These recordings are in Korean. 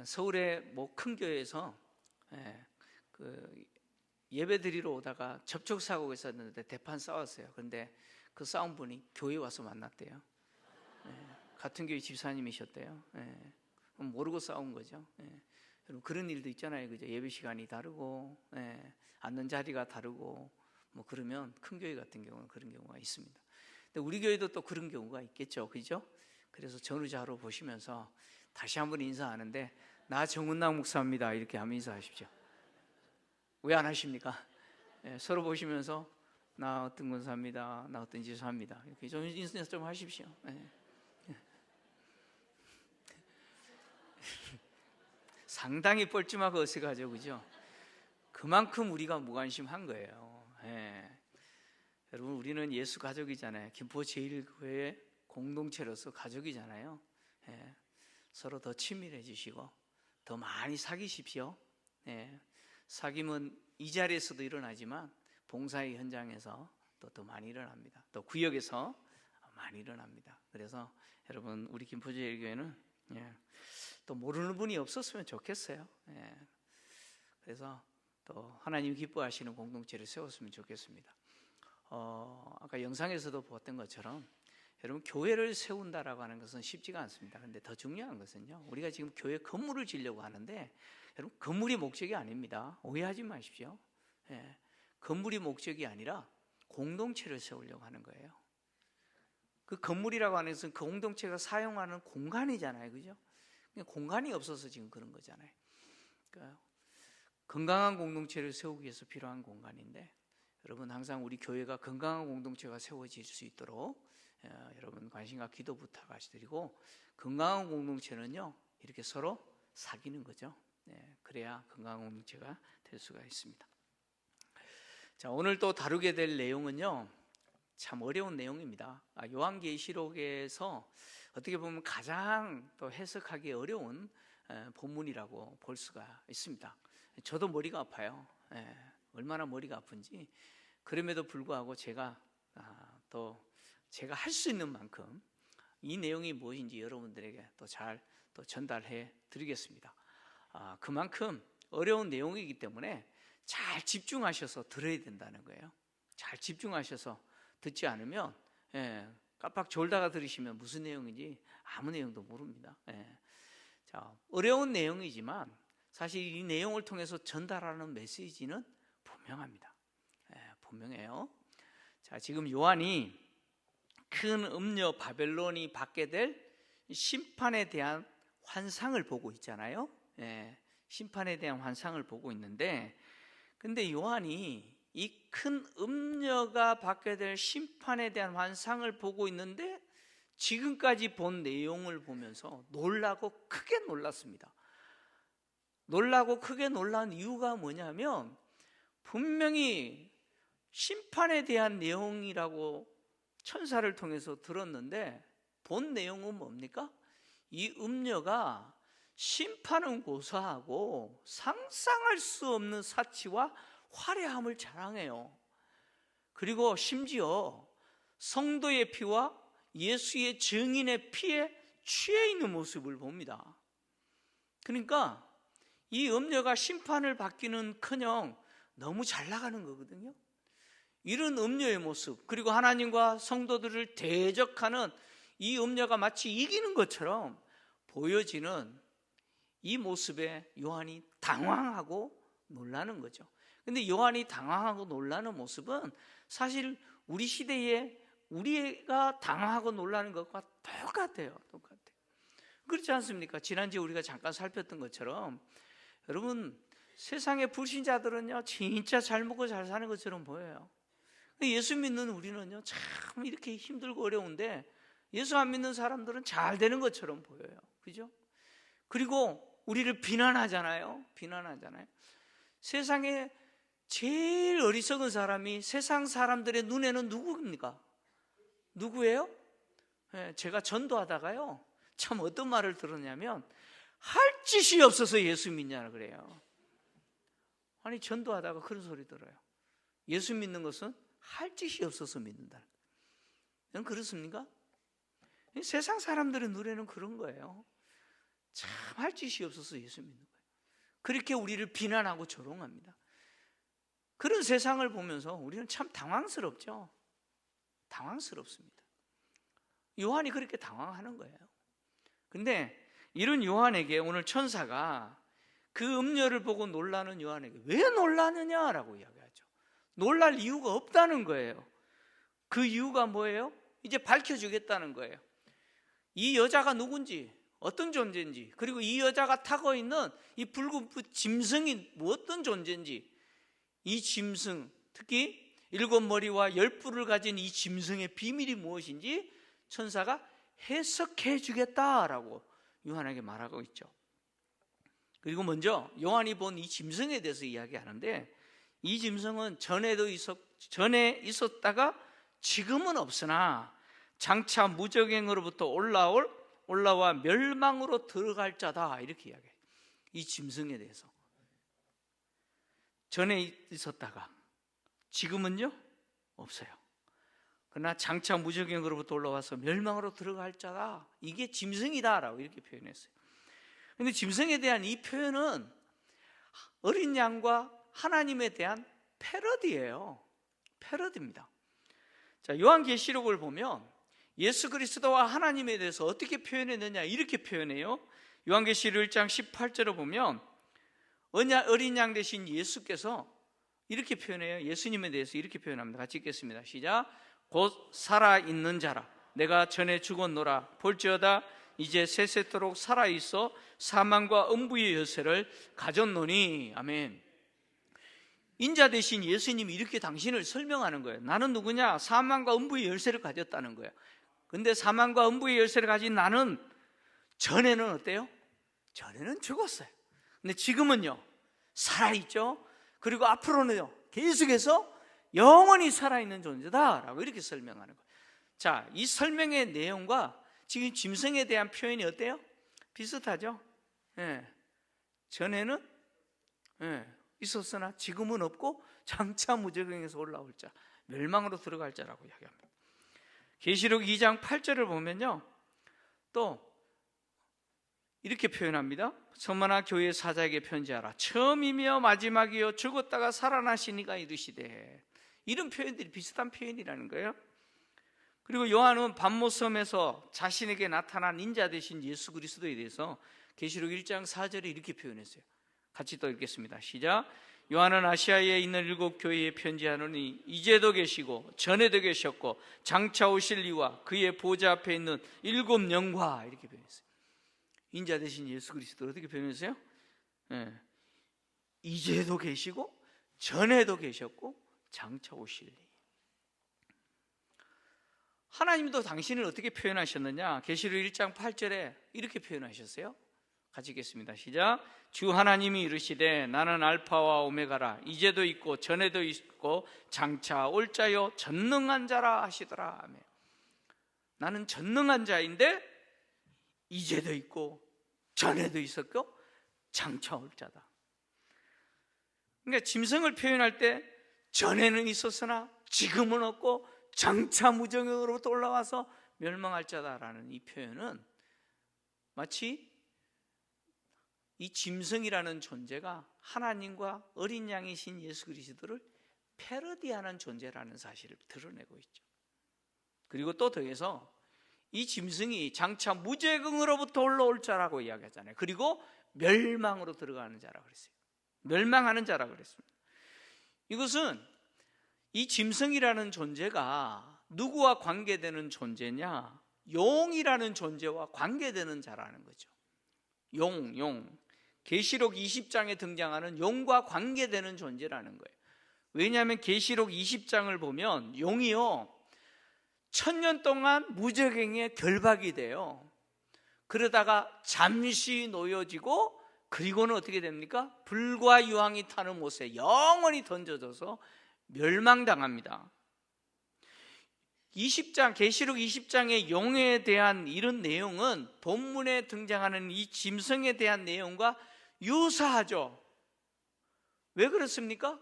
서울의 뭐 큰 교회에서 그 예배 드리러 오다가 접촉사고가 있었는데 대판 싸웠어요. 그런데 그 싸운 분이 교회 와서 만났대요. 같은 교회 집사님이셨대요. 모르고 싸운 거죠. 여러분, 그런 일도 있잖아요, 그죠? 예배 시간이 다르고, 앉는 자리가 다르고, 뭐 그러면 큰 교회 같은 경우는 그런 경우가 있습니다. 근데 우리 교회도 또 그런 경우가 있겠죠, 그죠? 그래서 전후자로 보시면서 다시 한번 인사하는데, 나 정은남 목사입니다, 이렇게 하면 인사하십시오. 왜 안 하십니까? 서로 보시면서 나 어떤 권사입니다, 나 어떤 지사입니다, 이렇게 좀 인사 좀 하십시오. 상당히 뻘쭘하고 어색하죠, 그죠? 그만큼 우리가 무관심한 거예요. 여러분, 우리는 예수 가족이잖아요. 김포 제1교회 공동체로서 가족이잖아요. 서로 더 친밀해지시고 더 많이 사귀십시오. 사귐은 이 자리에서도 일어나지만 봉사의 현장에서 또 더 많이 일어납니다. 또 구역에서 많이 일어납니다. 그래서 여러분, 우리 김포 제1교회는 또 모르는 분이 없었으면 좋겠어요. 그래서 또 하나님 기뻐하시는 공동체를 세웠으면 좋겠습니다. 아까 영상에서도 보았던 것처럼 여러분, 교회를 세운다라고 하는 것은 쉽지가 않습니다. 그런데 더 중요한 것은요, 우리가 지금 교회 건물을 지으려고 하는데, 여러분, 건물이 목적이 아닙니다. 오해하지 마십시오. 건물이 목적이 아니라 공동체를 세우려고 하는 거예요. 그 건물이라고 하는 것은 그 공동체가 사용하는 공간이잖아요, 그죠? 공간이 없어서 지금 그런 거잖아요. 그러니까 건강한 공동체를 세우기 위해서 필요한 공간인데, 여러분, 항상 우리 교회가 건강한 공동체가 세워질 수 있도록 여러분 관심과 기도 부탁하시드리고, 건강한 공동체는요, 이렇게 서로 사귀는 거죠. 그래야 건강한 공동체가 될 수가 있습니다. 자, 오늘 또 다루게 될 내용은요, 참 어려운 내용입니다. 요한계시록에서 어떻게 보면 가장 또 해석하기 어려운 본문이라고 볼 수가 있습니다. 저도 머리가 아파요. 얼마나 머리가 아픈지. 그럼에도 불구하고 제가 할 수 있는 만큼 이 내용이 무엇인지 여러분들에게 또 잘 전달해 드리겠습니다. 그만큼 어려운 내용이기 때문에 잘 집중하셔서 들어야 된다는 거예요. 잘 집중하셔서 듣지 않으면 깜빡 졸다가 들으시면 무슨 내용인지 아무 내용도 모릅니다. 자, 어려운 내용이지만 사실 이 내용을 통해서 전달하는 메시지는 분명합니다. 분명해요. 자, 지금 요한이 큰 음녀 바벨론이 받게 될 심판에 대한 환상을 보고 있잖아요. 심판에 대한 환상을 보고 있는데, 근데 요한이 이 큰 음녀가 받게 될 심판에 대한 환상을 보고 있는데, 지금까지 본 내용을 보면서 놀라고 크게 놀랐습니다. 놀라고 크게 놀란 이유가 뭐냐면, 분명히 심판에 대한 내용이라고 천사를 통해서 들었는데, 본 내용은 뭡니까? 이 음녀가 심판은 고사하고 상상할 수 없는 사치와 화려함을 자랑해요. 그리고 심지어 성도의 피와 예수의 증인의 피에 취해 있는 모습을 봅니다. 그러니까 이 음녀가 심판을 받기는커녕 너무 잘 나가는 거거든요. 이런 음녀의 모습, 그리고 하나님과 성도들을 대적하는 이 음녀가 마치 이기는 것처럼 보여지는 이 모습에 요한이 당황하고 놀라는 거죠. 근데 요한이 당황하고 놀라는 모습은 사실 우리 시대에 우리가 당황하고 놀라는 것과 똑같아요. 그렇지 않습니까? 지난주에 우리가 잠깐 살폈던 것처럼, 여러분, 세상의 불신자들은요, 진짜 잘 먹고 잘 사는 것처럼 보여요. 예수 믿는 우리는요, 참 이렇게 힘들고 어려운데 예수 안 믿는 사람들은 잘 되는 것처럼 보여요. 그죠? 그리고 우리를 비난하잖아요. 세상에 제일 어리석은 사람이 세상 사람들의 눈에는 누구입니까? 누구예요? 제가 전도하다가요, 참 어떤 말을 들었냐면, 할 짓이 없어서 예수 믿냐고 그래요. 아니, 전도하다가 그런 소리 들어요. 예수 믿는 것은 할 짓이 없어서 믿는다. 그렇습니까? 세상 사람들의 눈에는 그런 거예요. 참 할 짓이 없어서 예수 믿는 거예요. 그렇게 우리를 비난하고 조롱합니다. 그런 세상을 보면서 우리는 참 당황스럽죠. 당황스럽습니다. 요한이 그렇게 당황하는 거예요. 근데 이런 요한에게 오늘 천사가 그 음녀를 보고 놀라는 요한에게 왜 놀라느냐라고 이야기하죠. 놀랄 이유가 없다는 거예요. 그 이유가 뭐예요? 이제 밝혀주겠다는 거예요. 이 여자가 누군지, 어떤 존재인지, 그리고 이 여자가 타고 있는 이 붉은빛 짐승이 어떤 존재인지, 이 짐승, 특히 7머리와 10뿔을 가진 이 짐승의 비밀이 무엇인지 천사가 해석해 주겠다라고 요한에게 말하고 있죠. 그리고 먼저 요한이 본 이 짐승에 대해서 이야기하는데, 이 짐승은 전에 있었다가 지금은 없으나 장차 무적행으로부터 올라와 멸망으로 들어갈 자다, 이렇게 이야기해요. 이 짐승에 대해서 전에 있었다가 지금은요 없어요. 그러나 장차 무적행으로부터 올라와서 멸망으로 들어갈 자다, 이게 짐승이다라고 이렇게 표현했어요. 그런데 짐승에 대한 이 표현은 어린 양과 하나님에 대한 패러디예요. 패러디입니다. 자, 요한계시록을 보면 예수 그리스도와 하나님에 대해서 어떻게 표현했느냐, 이렇게 표현해요. 요한계시록 1장 18절을 보면 어린 양 대신 예수께서 이렇게 표현해요. 예수님에 대해서 이렇게 표현합니다. 같이 읽겠습니다. 시작. 곧 살아있는 자라, 내가 전에 죽었노라. 볼지어다 이제 세세토록 살아있어 사망과 음부의 열쇠를 가졌노니. 아멘. 인자 대신 예수님이 이렇게 당신을 설명하는 거예요. 나는 누구냐? 사망과 음부의 열쇠를 가졌다는 거예요. 근데 사망과 음부의 열쇠를 가진 나는 전에는 어때요? 전에는 죽었어요. 근데 지금은요 살아있죠. 그리고 앞으로는요 계속해서 영원히 살아있는 존재다라고 이렇게 설명하는 거예요. 자, 이 설명의 내용과 지금 짐승에 대한 표현이 어때요? 비슷하죠? 예. 전에는 있었으나 지금은 없고 장차 무적행에서 올라올 자, 멸망으로 들어갈 자라고 이야기합니다. 계시록 2장 8절을 보면요 또 이렇게 표현합니다. 서머나 교회 사자에게 편지하라. 처음이며 마지막이요 죽었다가 살아나시니가 이르시되. 이런 표현들이 비슷한 표현이라는 거예요. 그리고 요한은 반모섬에서 자신에게 나타난 인자 되신 예수 그리스도에 대해서 계시록 1장 4절에 이렇게 표현했어요. 같이 또 읽겠습니다. 시작. 요한은 아시아에 있는 7 교회에 편지하노니 이제도 계시고 전에도 계셨고 장차 오실 이와 그의 보좌 앞에 있는 7 영과, 이렇게 표현했어요. 인자 되신 예수 그리스도를 어떻게 표현했어요? 이제도 계시고 전에도 계셨고 장차 오실 이. 하나님도 당신을 어떻게 표현하셨느냐? 계시록 1장 8절에 이렇게 표현하셨어요. 같이 읽겠습니다. 시작. 주 하나님이 이르시되 나는 알파와 오메가라. 이제도 있고 전에도 있고 장차 올 자요 전능한 자라 하시더라. 아멘. 나는 전능한 자인데 이제도 있고 전에도 있었고 장차 올 자다. 그러니까 짐승을 표현할 때 전에는 있었으나 지금은 없고 장차 무정으로부터 올라와서 멸망할 자다라는 이 표현은 마치 이 짐승이라는 존재가 하나님과 어린 양이신 예수 그리스도를 패러디하는 존재라는 사실을 드러내고 있죠. 그리고 또 더해서 이 짐승이 장차 무죄응으로부터 올라올 자라고 이야기하잖아요. 그리고 멸망으로 들어가는 자라고 그랬어요. 멸망하는 자라고 그랬습니다. 이것은 이 짐승이라는 존재가 누구와 관계되는 존재냐? 용이라는 존재와 관계되는 자라는 거죠. 용. 계시록 20장에 등장하는 용과 관계되는 존재라는 거예요. 왜냐하면 계시록 20장을 보면 용이요 1000년 동안 무적행에 결박이 돼요. 그러다가 잠시 놓여지고 그리고는 어떻게 됩니까? 불과 유황이 타는 곳에 영원히 던져져서 멸망당합니다. 20장, 계시록 20장의 용에 대한 이런 내용은 본문에 등장하는 이 짐승에 대한 내용과 유사하죠. 왜 그렇습니까?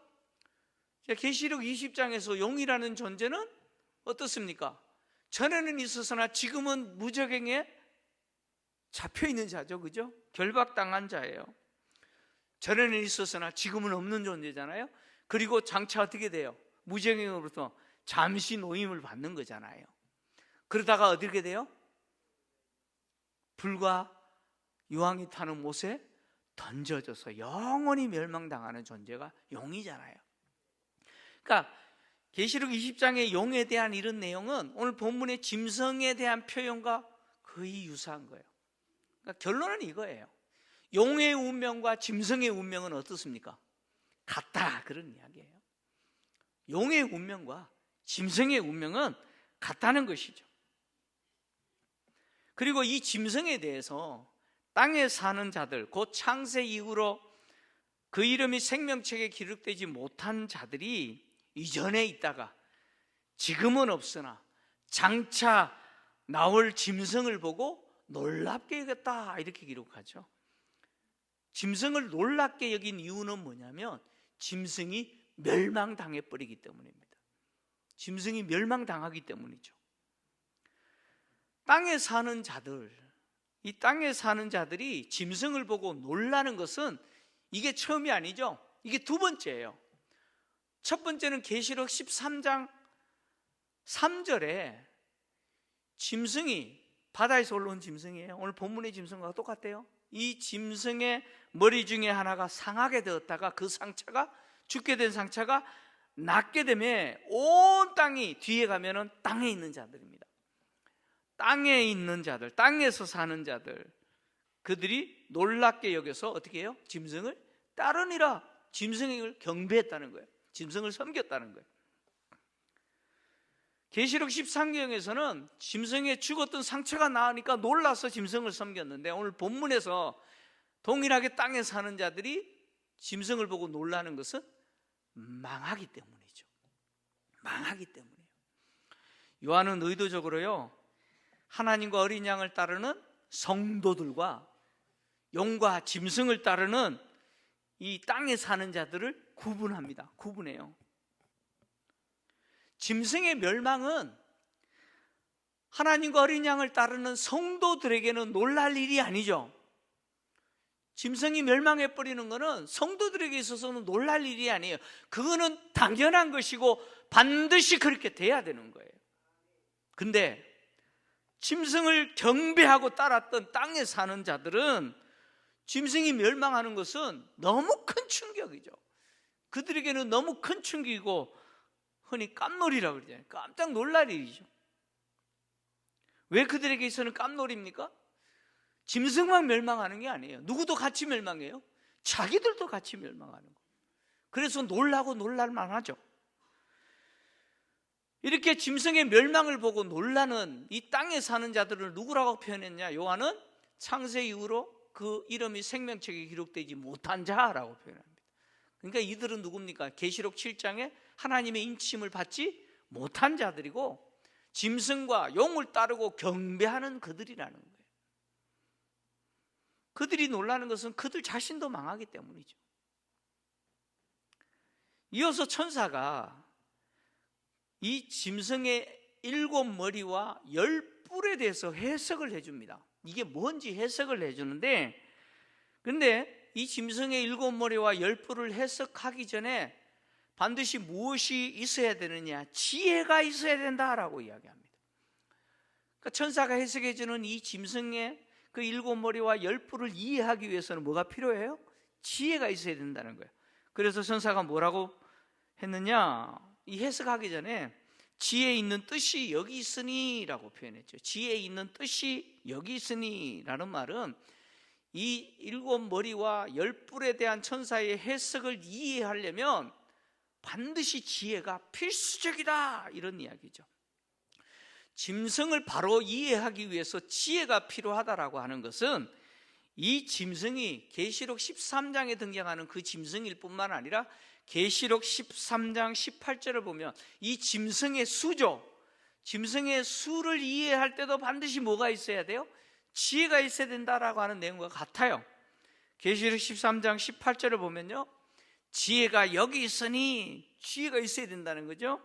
계시록 20장에서 용이라는 존재는 어떻습니까? 전에는 있었으나 지금은 무적행에 잡혀있는 자죠. 그죠? 결박당한 자예요. 전에는 있었으나 지금은 없는 존재잖아요. 그리고 장차 어떻게 돼요? 무지행으로부터 잠시 노임을 받는 거잖아요. 그러다가 어떻게 돼요? 불과 유황이 타는 못에 던져져서 영원히 멸망당하는 존재가 용이잖아요. 그러니까 계시록 20장의 용에 대한 이런 내용은 오늘 본문의 짐승에 대한 표현과 거의 유사한 거예요. 그러니까 결론은 이거예요. 용의 운명과 짐승의 운명은 어떻습니까? 같다, 그런 이야기예요. 용의 운명과 짐승의 운명은 같다는 것이죠. 그리고 이 짐승에 대해서 땅에 사는 자들, 곧 창세 이후로 그 이름이 생명책에 기록되지 못한 자들이 이전에 있다가 지금은 없으나 장차 나올 짐승을 보고 놀랍게 여겼다, 이렇게 기록하죠. 짐승을 놀랍게 여긴 이유는 뭐냐면 짐승이 멸망당해 버리기 때문입니다. 짐승이 멸망당하기 때문이죠. 땅에 사는 자들, 이 땅에 사는 자들이 짐승을 보고 놀라는 것은 이게 처음이 아니죠. 이게 두 번째예요. 첫 번째는 계시록 13장 3절에 짐승이, 바다에서 올라온 짐승이에요. 오늘 본문의 짐승과 똑같아요. 이 짐승의 머리 중에 하나가 상하게 되었다가 그 상처가, 죽게 된 상처가 낫게 되면 온 땅이, 뒤에 가면은 땅에 있는 자들입니다. 땅에 있는 자들, 땅에서 사는 자들, 그들이 놀랍게 여겨서 어떻게 해요? 짐승을 따르니라. 짐승을 경배했다는 거예요. 짐승을 섬겼다는 거예요. 계시록 13경에서는 짐승의 죽었던 상처가 나으니까 놀라서 짐승을 섬겼는데, 오늘 본문에서 동일하게 땅에 사는 자들이 짐승을 보고 놀라는 것은 망하기 때문이죠. 망하기 때문이에요. 요한은 의도적으로요, 하나님과 어린 양을 따르는 성도들과 용과 짐승을 따르는 이 땅에 사는 자들을 구분합니다. 구분해요. 짐승의 멸망은 하나님과 어린 양을 따르는 성도들에게는 놀랄 일이 아니죠. 짐승이 멸망해버리는 것은 성도들에게 있어서는 놀랄 일이 아니에요. 그거는 당연한 것이고 반드시 그렇게 돼야 되는 거예요. 근데 짐승을 경배하고 따랐던 땅에 사는 자들은 짐승이 멸망하는 것은 너무 큰 충격이죠. 그들에게는 너무 큰 충격이고 흔히 깜놀이라고 그러잖아요. 깜짝 놀랄 일이죠. 왜 그들에게 있어서는 깜놀입니까? 짐승만 멸망하는 게 아니에요. 누구도 같이 멸망해요. 자기들도 같이 멸망하는 거예요. 그래서 놀라고 놀랄만 하죠. 이렇게 짐승의 멸망을 보고 놀라는 이 땅에 사는 자들을 누구라고 표현했냐? 요한은 창세 이후로 그 이름이 생명책에 기록되지 못한 자라고 표현합니다. 그러니까 이들은 누굽니까? 계시록 7장에 하나님의 인침을 받지 못한 자들이고 짐승과 용을 따르고 경배하는 그들이라는 거예요. 그들이 놀라는 것은 그들 자신도 망하기 때문이죠. 이어서 천사가 이 짐승의 7머리와 10뿔에 대해서 해석을 해줍니다. 이게 뭔지 해석을 해주는데, 근데 이 짐승의 7머리와 10뿔을 해석하기 전에 반드시 무엇이 있어야 되느냐? 지혜가 있어야 된다라고 이야기합니다. 그러니까 천사가 해석해주는 이 짐승의 그 7머리와 10뿔을 이해하기 위해서는 뭐가 필요해요? 지혜가 있어야 된다는 거예요. 그래서 천사가 뭐라고 했느냐? 이 해석하기 전에 지혜 있는 뜻이 여기 있으니 라고 표현했죠. 지혜 있는 뜻이 여기 있으니 라는 말은 이 7머리와 10뿔에 대한 천사의 해석을 이해하려면 반드시 지혜가 필수적이다, 이런 이야기죠. 짐승을 바로 이해하기 위해서 지혜가 필요하다라고 하는 것은 이 짐승이 계시록 13장에 등장하는 그 짐승일 뿐만 아니라 계시록 13장 18절을 보면 이 짐승의 수죠. 짐승의 수를 이해할 때도 반드시 뭐가 있어야 돼요? 지혜가 있어야 된다라고 하는 내용과 같아요. 계시록 13장 18절을 보면요, 지혜가 여기 있으니, 지혜가 있어야 된다는 거죠.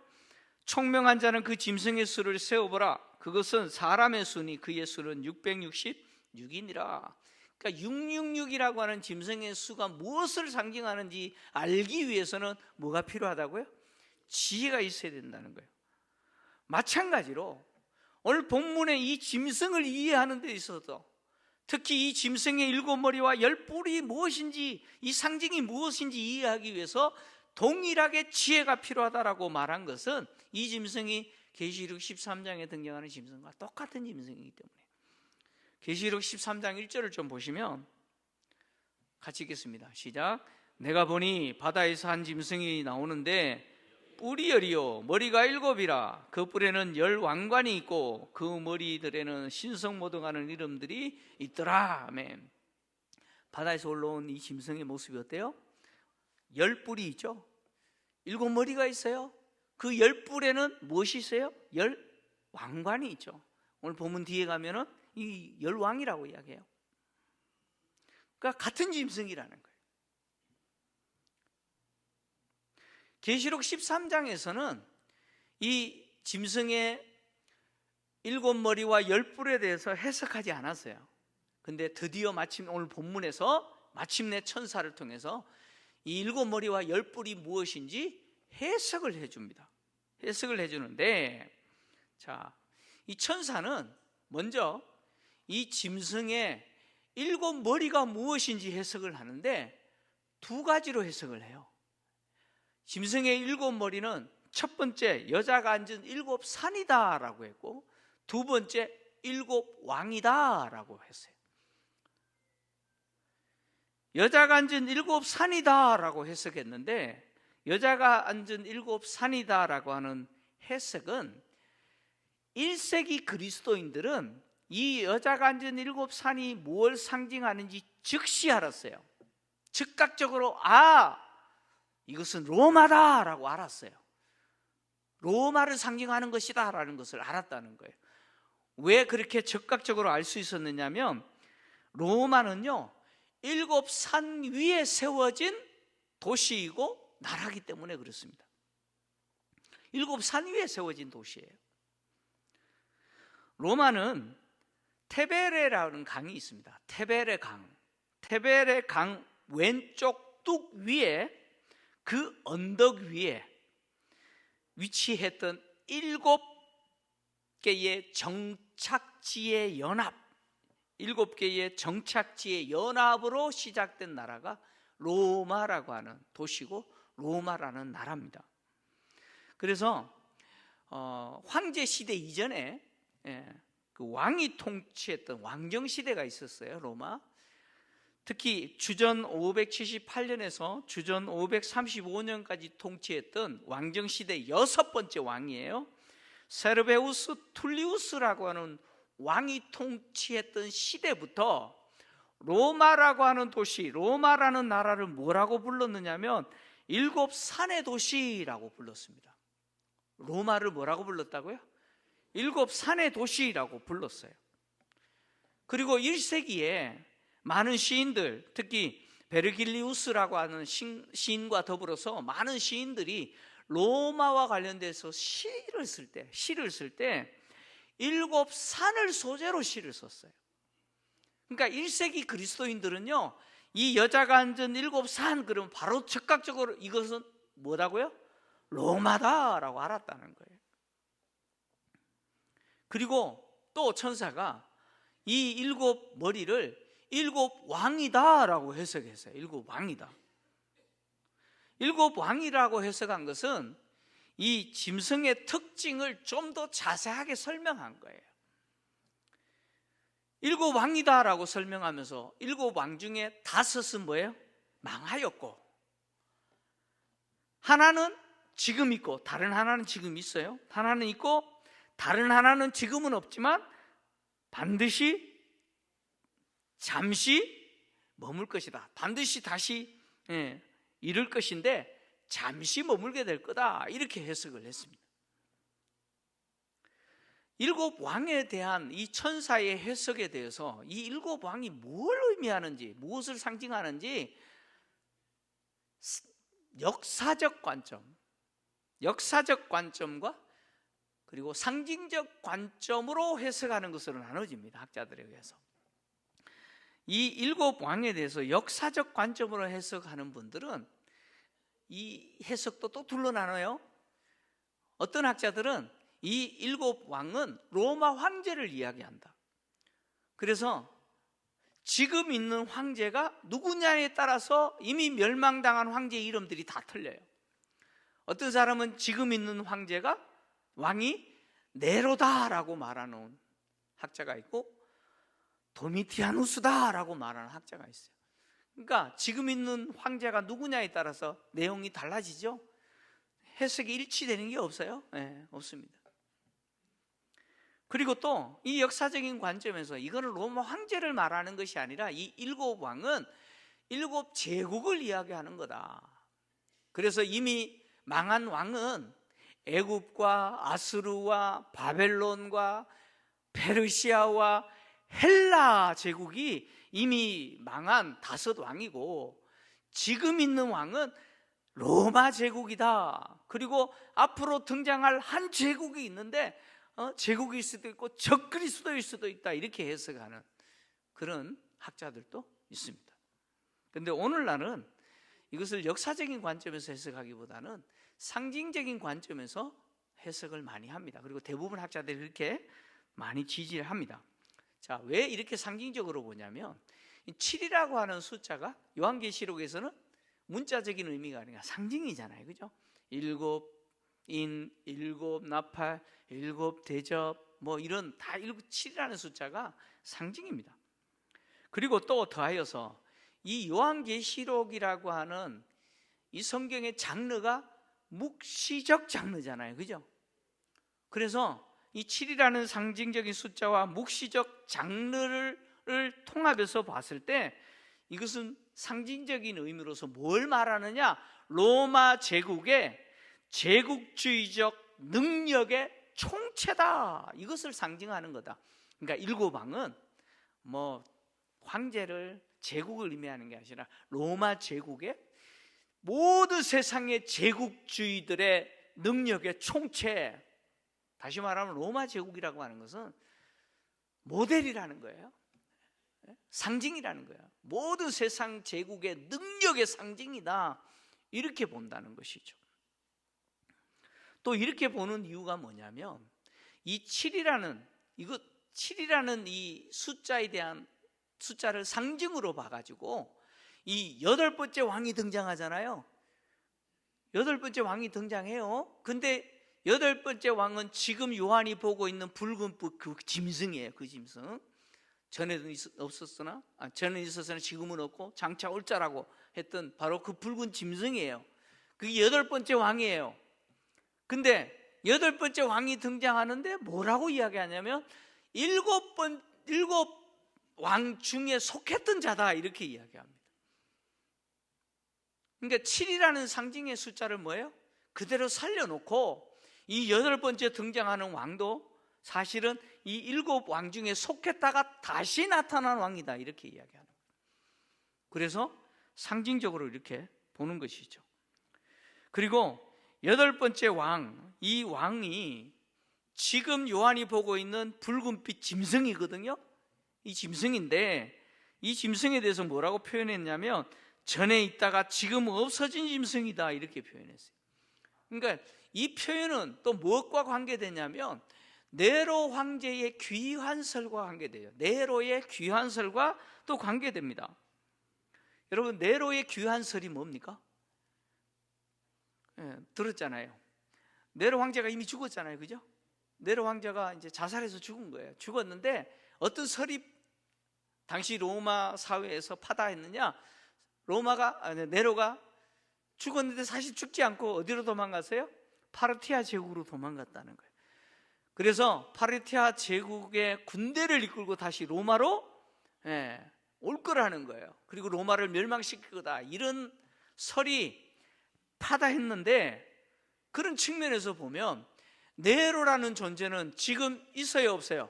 총명한 자는 그 짐승의 수를 세어보라. 그것은 사람의 수니 그의 수는 666이니라. 그러니까 666이라고 하는 짐승의 수가 무엇을 상징하는지 알기 위해서는 뭐가 필요하다고요? 지혜가 있어야 된다는 거예요. 마찬가지로 오늘 본문의 이 짐승을 이해하는 데 있어서, 특히 이 짐승의 7머리와 10뿔이 무엇인지, 이 상징이 무엇인지 이해하기 위해서 동일하게 지혜가 필요하다라고 말한 것은 이 짐승이 계시록 13장에 등장하는 짐승과 똑같은 짐승이기 때문에. 계시록 13장 1절을 좀 보시면 같이 읽겠습니다. 시작. 내가 보니 바다에서 한 짐승이 나오는데 뿔이 10이요 머리가 7이라. 그 뿔에는 10 왕관이 있고 그 머리들에는 신성모독하는 이름들이 있더라. 아멘. 바다에서 올라온 이 짐승의 모습이 어때요? 10뿔이 있죠. 7머리가 있어요. 그 10뿔에는 무엇이 있어요? 10 왕관이 있죠. 오늘 본문 뒤에 가면은 이 10왕이라고 이야기해요. 그러니까 같은 짐승이라는 거예요. 계시록 13장에서는 이 짐승의 7머리와 10뿔에 대해서 해석하지 않았어요. 근데 드디어 마침 오늘 본문에서 마침내 천사를 통해서 이 7머리와 10뿔이 무엇인지 해석을 해줍니다. 해석을 해주는데, 자, 이 천사는 먼저 이 짐승의 7머리가 무엇인지 해석을 하는데 두 가지로 해석을 해요. 짐승의 7머리는 첫 번째 여자가 앉은 7산이다 라고 했고, 두 번째 7왕이다 라고 했어요. 여자가 앉은 7산이다 라고 해석했는데, 여자가 앉은 7산이다 라고 하는 해석은 1세기 그리스도인들은 이 여자가 앉은 7산이 뭘 상징하는지 즉시 알았어요. 즉각적으로 이것은 로마다 라고 알았어요. 로마를 상징하는 것이다 라는 것을 알았다는 거예요. 왜 그렇게 즉각적으로 알 수 있었느냐면, 로마는요 7산 위에 세워진 도시이고 나라기 때문에 그렇습니다. 7산 위에 세워진 도시예요. 로마는 테베레라는 강이 있습니다. 테베레 강. 테베레 강 왼쪽 뚝 위에, 그 언덕 위에 위치했던 7개의 정착지의 연합, 7개의 정착지의 연합으로 시작된 나라가 로마라고 하는 도시고 로마라는 나라입니다. 그래서 황제 시대 이전에 그 왕이 통치했던 왕정 시대가 있었어요. 로마. 특히 주전 578년에서 주전 535년까지 통치했던 왕정 시대 6번째 왕이에요. 세르베우스 툴리우스라고 하는 왕이 통치했던 시대부터 로마라고 하는 도시, 로마라는 나라를 뭐라고 불렀느냐면 7산의 도시라고 불렀습니다. 로마를 뭐라고 불렀다고요? 7산의 도시라고 불렀어요. 그리고 1세기에 많은 시인들, 특히 베르길리우스라고 하는 시인과 더불어서 많은 시인들이 로마와 관련돼서 시를 쓸 때 7산을 소재로 시를 썼어요. 그러니까 1세기 그리스도인들은요 이 여자가 앉은 7산 그러면 바로 즉각적으로 이것은 뭐라고요? 로마다라고 알았다는 거예요. 그리고 또 천사가 이 7머리를 7왕이다라고 해석했어요. 7왕이다. 7왕이라고 해석한 것은 이 짐승의 특징을 좀 더 자세하게 설명한 거예요. 7왕이다라고 설명하면서 7왕 중에 5은 뭐예요? 망하였고, 하나는 지금 있고 다른 하나는 지금 있어요. 하나는 있고 다른 하나는 지금은 없지만 반드시 잠시 머물 것이다. 반드시 다시 이룰 것인데 잠시 머물게 될 거다. 이렇게 해석을 했습니다. 7왕에 대한 이 천사의 해석에 대해서 이 7왕이 뭘 의미하는지, 무엇을 상징하는지 역사적 관점과 그리고 상징적 관점으로 해석하는 것으로 나눠집니다. 학자들에 의해서. 이 일곱 왕에 대해서 역사적 관점으로 해석하는 분들은 이 해석도 또 둘로 나눠요. 어떤 학자들은 이 일곱 왕은 로마 황제를 이야기한다. 그래서 지금 있는 황제가 누구냐에 따라서 이미 멸망당한 황제 이름들이 다 틀려요. 어떤 사람은 지금 있는 황제가 왕이 네로다라고 말하는 학자가 있고 도미티아누스다라고 말하는 학자가 있어요. 그러니까 지금 있는 황제가 누구냐에 따라서 내용이 달라지죠. 해석이 일치되는 게 없어요. 네, 없습니다. 그리고 또 이 역사적인 관점에서 이거는 로마 황제를 말하는 것이 아니라 이 일곱 왕은 일곱 제국을 이야기하는 거다. 그래서 이미 망한 왕은 애굽과 아수르와 바벨론과 페르시아와 헬라 제국이 이미 망한 5 왕이고, 지금 있는 왕은 로마 제국이다. 그리고 앞으로 등장할 한 제국이 있는데 제국일 수도 있고 적그리스도일 수도 있다, 이렇게 해석하는 그런 학자들도 있습니다. 그런데 오늘날은 이것을 역사적인 관점에서 해석하기보다는 상징적인 관점에서 해석을 많이 합니다. 그리고 대부분 학자들이 그렇게 많이 지지를 합니다. 자, 왜 이렇게 상징적으로 보냐면 7이라고 하는 숫자가 요한계시록에서는 문자적인 의미가 아니라 상징이잖아요. 그죠? 7인, 7 나팔, 7 대접, 뭐 이런 다 7이라는 숫자가 상징입니다. 그리고 또 더하여서 이 요한계시록이라고 하는 이 성경의 장르가 묵시적 장르잖아요. 그죠? 그래서 이 7이라는 상징적인 숫자와 묵시적 장르를 통합해서 봤을 때 이것은 상징적인 의미로서 뭘 말하느냐? 로마 제국의 제국주의적 능력의 총체다, 이것을 상징하는 거다. 그러니까 7왕은 뭐 황제를, 제국을 의미하는 게 아니라 로마 제국의 모든 세상의 제국주의들의 능력의 총체, 다시 말하면 로마 제국이라고 하는 것은 모델이라는 거예요. 상징이라는 거예요. 모든 세상 제국의 능력의 상징이다, 이렇게 본다는 것이죠. 또 이렇게 보는 이유가 뭐냐면 이 7이라는 이 숫자에 대한 숫자를 상징으로 봐가지고 이 8번째 왕이 등장하잖아요. 8번째 왕이 등장해요. 근데 8번째 왕은 지금 요한이 보고 있는 붉은 불, 그 짐승이에요. 그 짐승. 전에는 없었으나 전에는 있었으나 지금은 없고 장차 올 자라고 했던 바로 그 붉은 짐승이에요. 그게 8번째 왕이에요. 근데 8번째 왕이 등장하는데 뭐라고 이야기하냐면 7 왕 중에 속했던 자다, 이렇게 이야기합니다. 그러니까 7이라는 상징의 숫자를 뭐예요? 그대로 살려놓고 이 8번째 등장하는 왕도 사실은 이 7 왕 중에 속했다가 다시 나타난 왕이다, 이렇게 이야기하는 거예요. 그래서 상징적으로 이렇게 보는 것이죠. 그리고 8번째 왕, 이 왕이 지금 요한이 보고 있는 붉은빛 짐승이거든요. 이 짐승인데 이 짐승에 대해서 뭐라고 표현했냐면 전에 있다가 지금 없어진 짐승이다, 이렇게 표현했어요. 그러니까 이 표현은 또 무엇과 관계되냐면 네로 황제의 귀환설과 관계돼요. 네로의 귀환설과 또 관계됩니다. 여러분, 네로의 귀환설이 뭡니까? 들었잖아요. 네로 황제가 이미 죽었잖아요. 그죠? 네로 황제가 이제 자살해서 죽은 거예요. 죽었는데 어떤 설이 당시 로마 사회에서 파다했느냐? 네로가 죽었는데 사실 죽지 않고 어디로 도망갔어요? 파르티아 제국으로 도망갔다는 거예요. 그래서 파르티아 제국의 군대를 이끌고 다시 로마로 올 거라는 거예요. 그리고 로마를 멸망시킬 거다, 이런 설이 파다했는데, 그런 측면에서 보면 네로라는 존재는 지금 있어요, 없어요?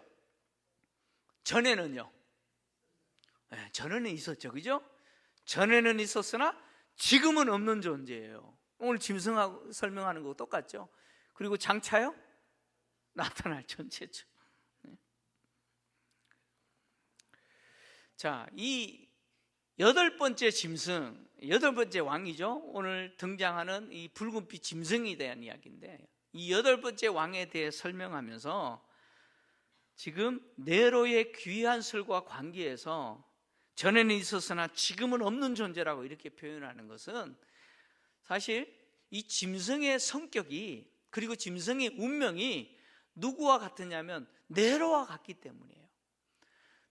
전에는요? 전에는 있었죠. 그죠? 전에는 있었으나 지금은 없는 존재예요. 오늘 짐승하고 설명하는 거 똑같죠? 그리고 장차요? 나타날 존재죠. 자, 이 여덟 번째 짐승, 여덟 번째 왕이죠. 오늘 등장하는 이 붉은빛 짐승에 대한 이야기인데, 이 여덟 번째 왕에 대해 설명하면서 지금 네로의 귀한 설과 관계에서 전에는 있었으나 지금은 없는 존재라고 이렇게 표현하는 것은, 사실 이 짐승의 성격이, 그리고 짐승의 운명이 누구와 같으냐면 네로와 같기 때문이에요.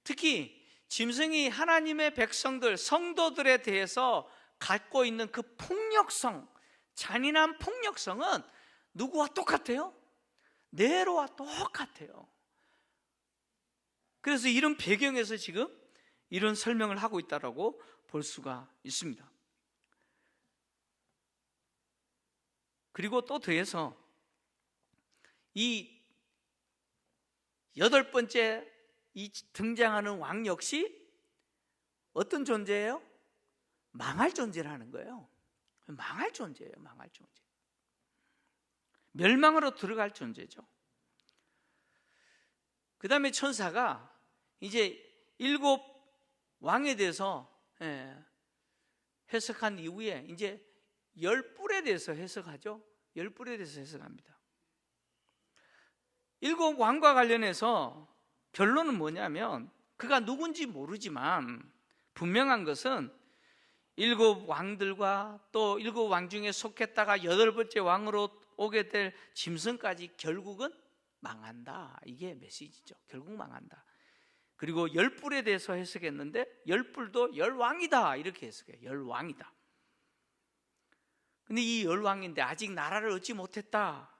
특히 짐승이 하나님의 백성들, 성도들에 대해서 갖고 있는 그 폭력성, 잔인한 폭력성은 누구와 똑같아요? 네로와 똑같아요. 그래서 이런 배경에서 지금 이런 설명을 하고 있다고 볼 수가 있습니다. 그리고 또 더해서 이 여덟 번째 이 등장하는 왕 역시 어떤 존재예요? 망할 존재라는 거예요. 망할 존재예요. 망할 존재. 멸망으로 들어갈 존재죠. 그 다음에 천사가 이제 일곱 왕에 대해서 해석한 이후에 이제 열 뿔에 대해서 해석하죠. 열 뿔에 대해서 해석합니다. 일곱 왕과 관련해서 결론은 뭐냐면, 그가 누군지 모르지만 분명한 것은 일곱 왕들과 또 일곱 왕 중에 속했다가 여덟 번째 왕으로 오게 될 짐승까지 결국은 망한다. 이게 메시지죠. 결국 망한다. 그리고 열 뿔에 대해서 해석했는데, 열 뿔도 열 왕이다 이렇게 해석해요. 열 왕이다. 근데 이 열 왕인데 아직 나라를 얻지 못했다.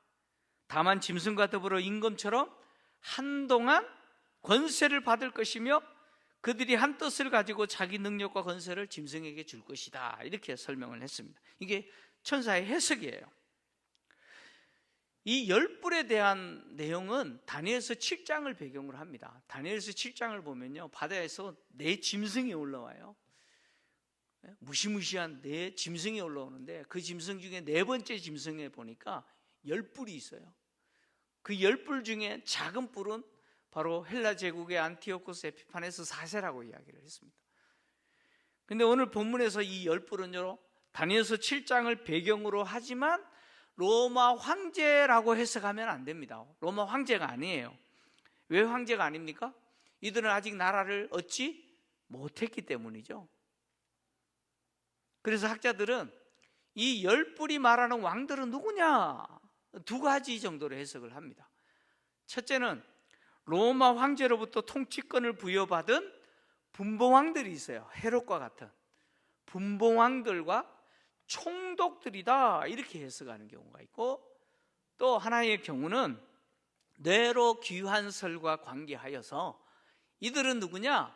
다만 짐승과 더불어 임금처럼 한동안 권세를 받을 것이며, 그들이 한 뜻을 가지고 자기 능력과 권세를 짐승에게 줄 것이다. 이렇게 설명을 했습니다. 이게 천사의 해석이에요. 이 열 뿔에 대한 내용은 다니엘서 7장을 배경으로 합니다. 다니엘서 7장을 보면요, 바다에서 네 짐승이 올라와요. 무시무시한 네 짐승이 올라오는데, 그 짐승 중에 네 번째 짐승에 보니까 열 뿔이 있어요. 그 열 뿔 중에 작은 뿔은 바로 헬라 제국의 안티오코스 에피파네스 4세라고 이야기를 했습니다. 근데 오늘 본문에서 이 열 뿔은요, 다니엘서 7장을 배경으로 하지만 로마 황제라고 해석하면 안 됩니다. 로마 황제가 아니에요. 왜 황제가 아닙니까? 이들은 아직 나라를 얻지 못했기 때문이죠. 그래서 학자들은 이 열 뿔이 말하는 왕들은 누구냐? 두 가지 정도로 해석을 합니다. 첫째는 로마 황제로부터 통치권을 부여받은 분봉왕들이 있어요. 헤롯과 같은 분봉왕들과 총독들이다 이렇게 해석하는 경우가 있고, 또 하나의 경우는 네로 귀환설과 관계하여서 이들은 누구냐?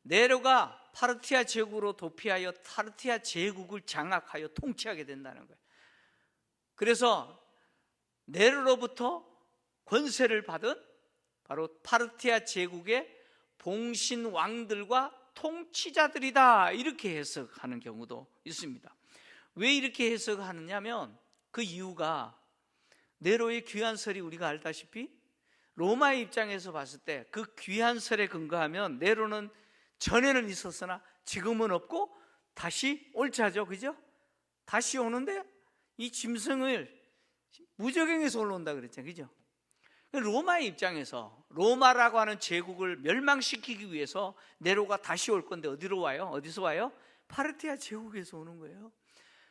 네로가 파르티아 제국으로 도피하여 파르티아 제국을 장악하여 통치하게 된다는 거예요. 그래서 네로로부터 권세를 받은 바로 파르티아 제국의 봉신 왕들과 통치자들이다 이렇게 해석하는 경우도 있습니다. 왜 이렇게 해석하느냐면, 그 이유가 네로의 귀환설이 우리가 알다시피 로마의 입장에서 봤을 때 그 귀환설에 근거하면 네로는 전에는 있었으나 지금은 없고 다시 올 자죠. 그죠? 다시 오는데 이 짐승을 무적행에서 올라온다 그랬잖아요. 그죠? 로마의 입장에서 로마라고 하는 제국을 멸망시키기 위해서 네로가 다시 올 건데 어디로 와요? 어디서 와요? 파르티아 제국에서 오는 거예요.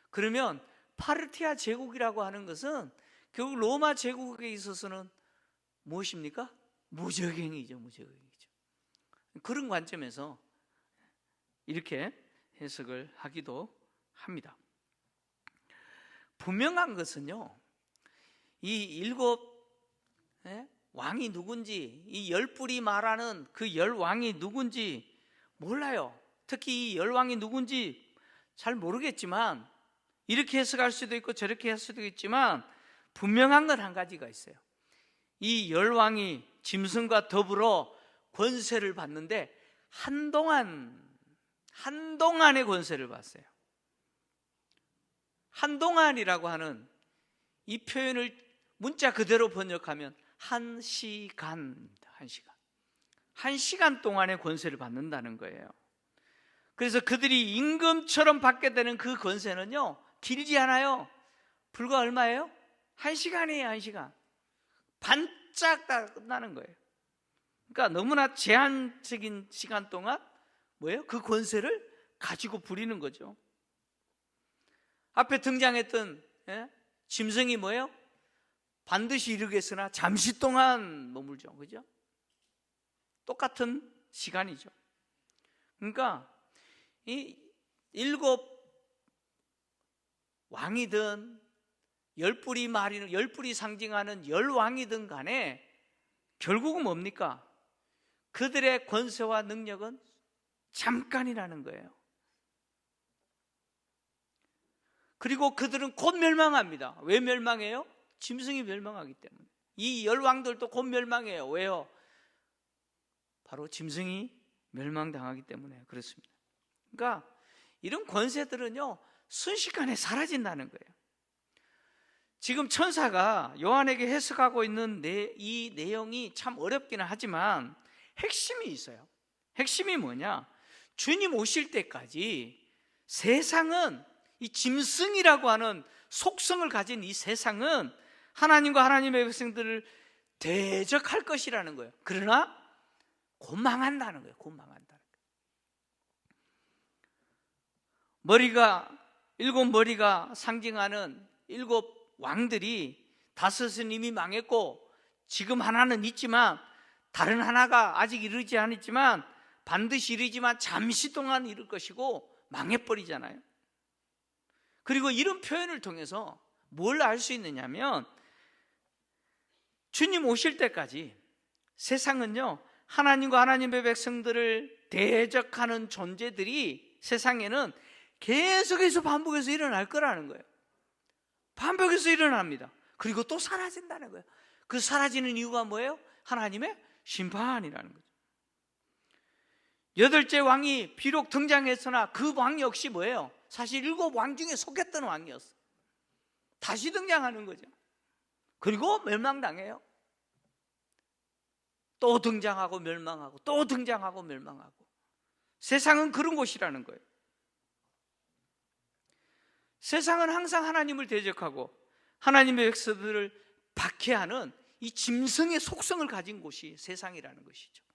그러면 파르티아 제국이라고 하는 것은 결국 로마 제국에 있어서는 무엇입니까? 무적행이죠. 무적행이죠. 그런 관점에서 이렇게 해석을 하기도 합니다. 분명한 것은요, 이 일곱 왕이 누군지, 이 열 뿔이 말하는 그 열 왕이 누군지 몰라요. 특히 이 열 왕이 누군지 잘 모르겠지만, 이렇게 해석할 수도 있고 저렇게 할 수도 있지만 분명한 건 한 가지가 있어요. 이 열 왕이 짐승과 더불어 권세를 받는데 한동안의 권세를 받았어요. 한동안이라고 하는 이 표현을 문자 그대로 번역하면 한 시간입니다. 한 시간. 1시간 동안의 권세를 받는다는 거예요. 그래서 그들이 임금처럼 받게 되는 그 권세는요, 길지 않아요. 불과 얼마예요? 1시간이에요. 1시간. 반짝 다 끝나는 거예요. 그러니까 너무나 제한적인 시간 동안 뭐예요? 그 권세를 가지고 부리는 거죠. 앞에 등장했던 짐승이 뭐예요? 반드시 이루겠으나 잠시 동안 머물죠. 그죠? 똑같은 시간이죠. 그러니까 이 7 왕이든 10뿔이 말이는 10뿔이 상징하는 10왕이든 간에 결국은 뭡니까? 그들의 권세와 능력은 잠깐이라는 거예요. 그리고 그들은 곧 멸망합니다. 왜 멸망해요? 짐승이 멸망하기 때문에. 이 10왕들도 곧 멸망해요. 왜요? 바로 짐승이 멸망당하기 때문에 그렇습니다. 그러니까 이런 권세들은요, 순식간에 사라진다는 거예요. 지금 천사가 요한에게 해석하고 있는 이 내용이 참 어렵기는 하지만 핵심이 있어요. 핵심이 뭐냐? 주님 오실 때까지 세상은, 이 짐승이라고 하는 속성을 가진 이 세상은 하나님과 하나님의 백성들을 대적할 것이라는 거예요. 그러나 곧 망한다는 거예요. 곧 망한다는 거예요. 머리가, 7 머리가 상징하는 7 왕들이 5은 이미 망했고 지금 하나는 있지만 다른 하나가 아직 이르지 않았지만 반드시 이르지만 잠시 동안 이룰 것이고 망해버리잖아요. 그리고 이런 표현을 통해서 뭘 알 수 있느냐면 주님 오실 때까지 세상은요, 하나님과 하나님의 백성들을 대적하는 존재들이 세상에는 계속해서 반복해서 일어날 거라는 거예요. 반복해서 일어납니다. 그리고 또 사라진다는 거예요. 그 사라지는 이유가 뭐예요? 하나님의 심판이라는 거죠. 8째 왕이 비록 등장했으나 그 왕 역시 뭐예요? 사실 7 왕 중에 속했던 왕이었어요. 다시 등장하는 거죠. 그리고 멸망당해요. 또 등장하고 멸망하고 또 등장하고 멸망하고. 세상은 그런 곳이라는 거예요. 세상은 항상 하나님을 대적하고 하나님의 백성들을 박해하는 이 짐승의 속성을 가진 곳이 세상이라는 것이죠.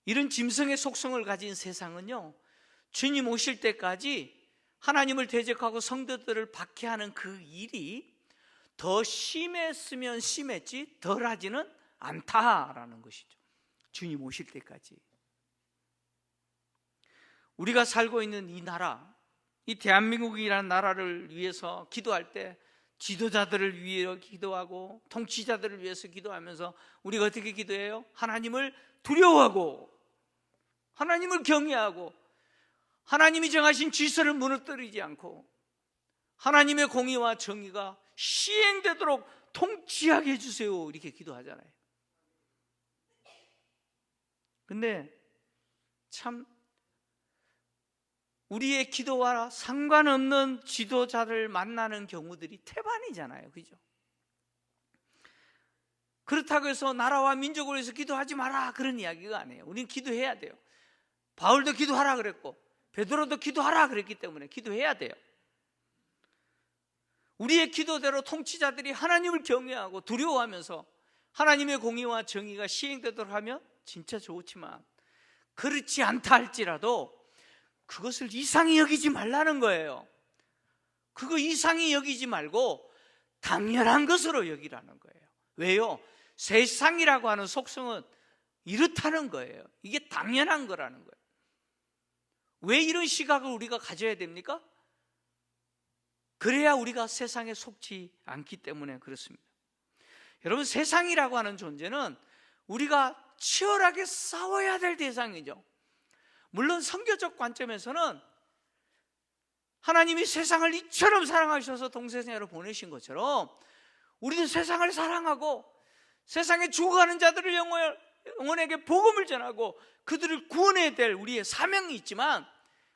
이런 짐승의 속성을 가진 세상은요, 주님 오실 때까지 하나님을 대적하고 성도들을 박해하는 그 일이 더 심했으면 심했지 덜하지는 않다라는 것이죠. 주님 오실 때까지. 우리가 살고 있는 이 나라, 이 대한민국이라는 나라를 위해서 기도할 때 지도자들을 위해 기도하고 통치자들을 위해서 기도하면서 우리가 어떻게 기도해요? 하나님을 두려워하고 하나님을 경외하고 하나님이 정하신 질서를 무너뜨리지 않고 하나님의 공의와 정의가 시행되도록 통치하게 해주세요, 이렇게 기도하잖아요. 근데 참 우리의 기도와 상관없는 지도자를 만나는 경우들이 태반이잖아요. 그죠? 그렇다고 해서 나라와 민족을 위해서 기도하지 마라, 그런 이야기가 아니에요. 우리는 기도해야 돼요. 바울도 기도하라 그랬고 베드로도 기도하라 그랬기 때문에 기도해야 돼요. 우리의 기도대로 통치자들이 하나님을 경외하고 두려워하면서 하나님의 공의와 정의가 시행되도록 하면 진짜 좋지만, 그렇지 않다 할지라도 그것을 이상히 여기지 말라는 거예요. 그거 이상히 여기지 말고 당연한 것으로 여기라는 거예요. 왜요? 세상이라고 하는 속성은 이렇다는 거예요. 이게 당연한 거라는 거예요. 왜 이런 시각을 우리가 가져야 됩니까? 그래야 우리가 세상에 속지 않기 때문에 그렇습니다. 여러분, 세상이라고 하는 존재는 우리가 치열하게 싸워야 될 대상이죠. 물론 선교적 관점에서는 하나님이 세상을 이처럼 사랑하셔서 동생생애로 보내신 것처럼 우리도 세상을 사랑하고 세상에 죽어가는 자들을 영혼에게 복음을 전하고 그들을 구원해야 될 우리의 사명이 있지만,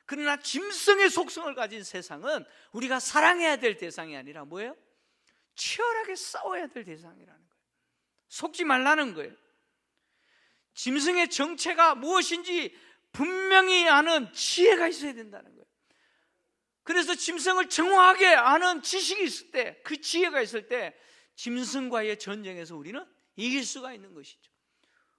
그러나 짐승의 속성을 가진 세상은 우리가 사랑해야 될 대상이 아니라 뭐예요? 치열하게 싸워야 될 대상이라는 거예요. 속지 말라는 거예요. 짐승의 정체가 무엇인지 분명히 아는 지혜가 있어야 된다는 거예요. 그래서 짐승을 정확하게 아는 지식이 있을 때, 그 지혜가 있을 때 짐승과의 전쟁에서 우리는 이길 수가 있는 것이죠.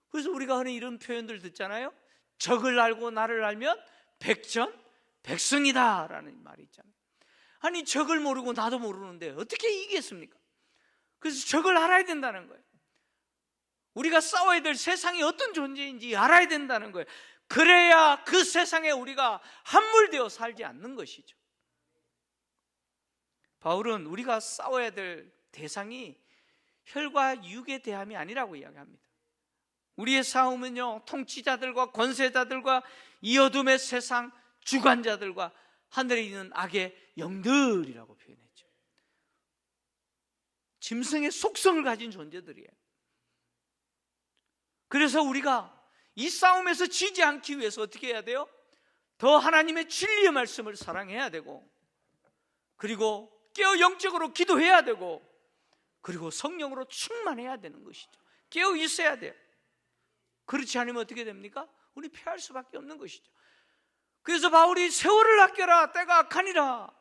그래서 우리가 하는 이런 표현들 듣잖아요. 적을 알고 나를 알면 백전백승이다 라는 말이 있잖아요. 아니, 적을 모르고 나도 모르는데 어떻게 이기겠습니까? 그래서 적을 알아야 된다는 거예요. 우리가 싸워야 될 세상이 어떤 존재인지 알아야 된다는 거예요. 그래야 그 세상에 우리가 함몰되어 살지 않는 것이죠. 바울은 우리가 싸워야 될 대상이 혈과 육의 대함이 아니라고 이야기합니다. 우리의 싸움은요, 통치자들과 권세자들과 이 어둠의 세상 주관자들과 하늘에 있는 악의 영들이라고 표현했죠. 짐승의 속성을 가진 존재들이에요. 그래서 우리가 이 싸움에서 지지 않기 위해서 어떻게 해야 돼요? 더 하나님의 진리의 말씀을 사랑해야 되고, 그리고 깨어 영적으로 기도해야 되고, 그리고 성령으로 충만해야 되는 것이죠. 깨어 있어야 돼요. 그렇지 않으면 어떻게 됩니까? 우리 패할 수밖에 없는 것이죠. 그래서 바울이 세월을 아껴라, 때가 악하니라,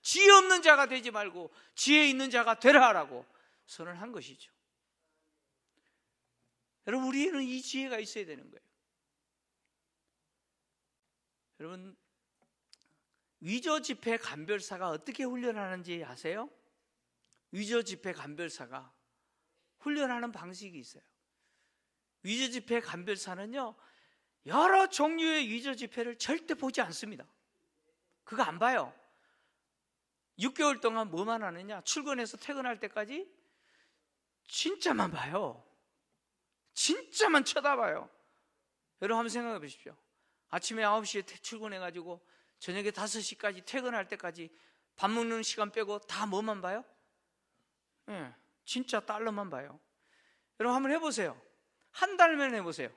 지혜 없는 자가 되지 말고 지혜 있는 자가 되라 라고 선언한 것이죠. 여러분, 우리는 이 지혜가 있어야 되는 거예요. 여러분, 위조 지폐 간별사가 어떻게 훈련하는지 아세요? 위조 지폐 간별사가 훈련하는 방식이 있어요. 위조 지폐 간별사는요, 여러 종류의 위조 지폐를 절대 보지 않습니다. 그거 안 봐요. 6개월 동안 뭐만 하느냐? 출근해서 퇴근할 때까지 진짜만 봐요. 진짜만 쳐다봐요. 여러분 한번 생각해 보십시오. 아침에 9시에 출근해가지고 저녁에 5시까지 퇴근할 때까지 밥 먹는 시간 빼고 다 뭐만 봐요? 네, 진짜 달러만 봐요. 여러분 한번 해보세요. 한 달만 해보세요.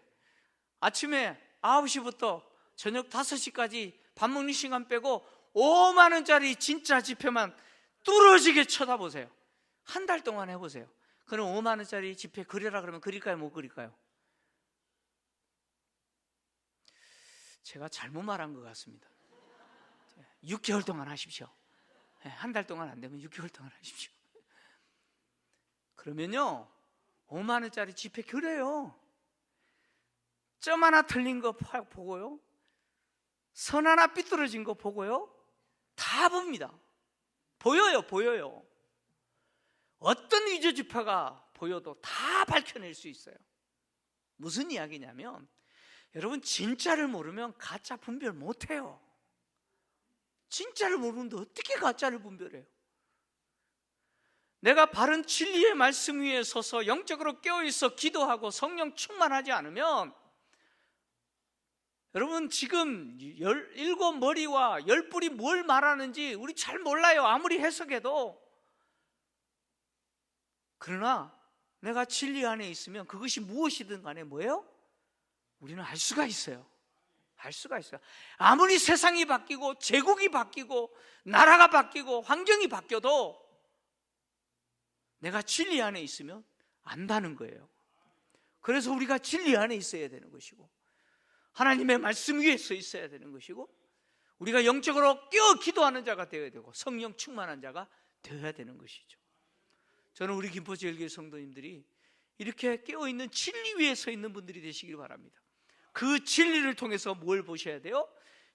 아침에 9시부터 저녁 5시까지 밥 먹는 시간 빼고 5만 원짜리 진짜 지폐만 뚫어지게 쳐다보세요. 한 달 동안 해보세요. 그럼 5만 원짜리 지폐 그려라 그러면 그릴까요? 못 그릴까요? 제가 잘못 말한 것 같습니다. 6개월 동안 하십시오. 한 달 동안 안 되면 6개월 동안 하십시오. 그러면요, 5만 원짜리 지폐 그려요. 점 하나 틀린 거 보고요, 선 하나 삐뚤어진 거 보고요, 다 봅니다. 보여요. 어떤 위조 지폐가 보여도 다 밝혀낼 수 있어요. 무슨 이야기냐면, 여러분 진짜를 모르면 가짜 분별 못해요. 진짜를 모르는데 어떻게 가짜를 분별해요? 내가 바른 진리의 말씀 위에 서서 영적으로 깨어있어 기도하고 성령 충만하지 않으면, 여러분 지금 17머리와 10뿔이 뭘 말하는지 우리 잘 몰라요. 아무리 해석해도. 그러나 내가 진리 안에 있으면 그것이 무엇이든 간에 뭐예요? 우리는 알 수가 있어요. 알 수가 있어요. 아무리 세상이 바뀌고 제국이 바뀌고 나라가 바뀌고 환경이 바뀌어도 내가 진리 안에 있으면 안다는 거예요. 그래서 우리가 진리 안에 있어야 되는 것이고, 하나님의 말씀 위에 서 있어야 되는 것이고, 우리가 영적으로 깨어 기도하는 자가 되어야 되고 성령 충만한 자가 되어야 되는 것이죠. 저는 우리 김포제일교회 성도님들이 이렇게 깨어있는 진리 위에 서 있는 분들이 되시길 바랍니다. 그 진리를 통해서 뭘 보셔야 돼요?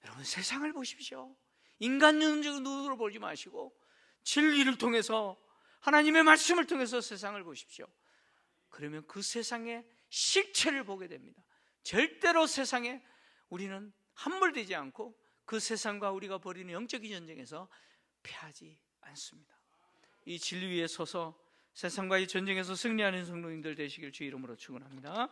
여러분 세상을 보십시오. 인간적인 눈으로 보지 마시고 진리를 통해서, 하나님의 말씀을 통해서 세상을 보십시오. 그러면 그 세상의 실체를 보게 됩니다. 절대로 세상에 우리는 함몰되지 않고 그 세상과 우리가 벌이는 영적인 전쟁에서 패하지 않습니다. 이 진리 위에 서서 세상과의 전쟁에서 승리하는 성도님들 되시길 주 이름으로 축원합니다.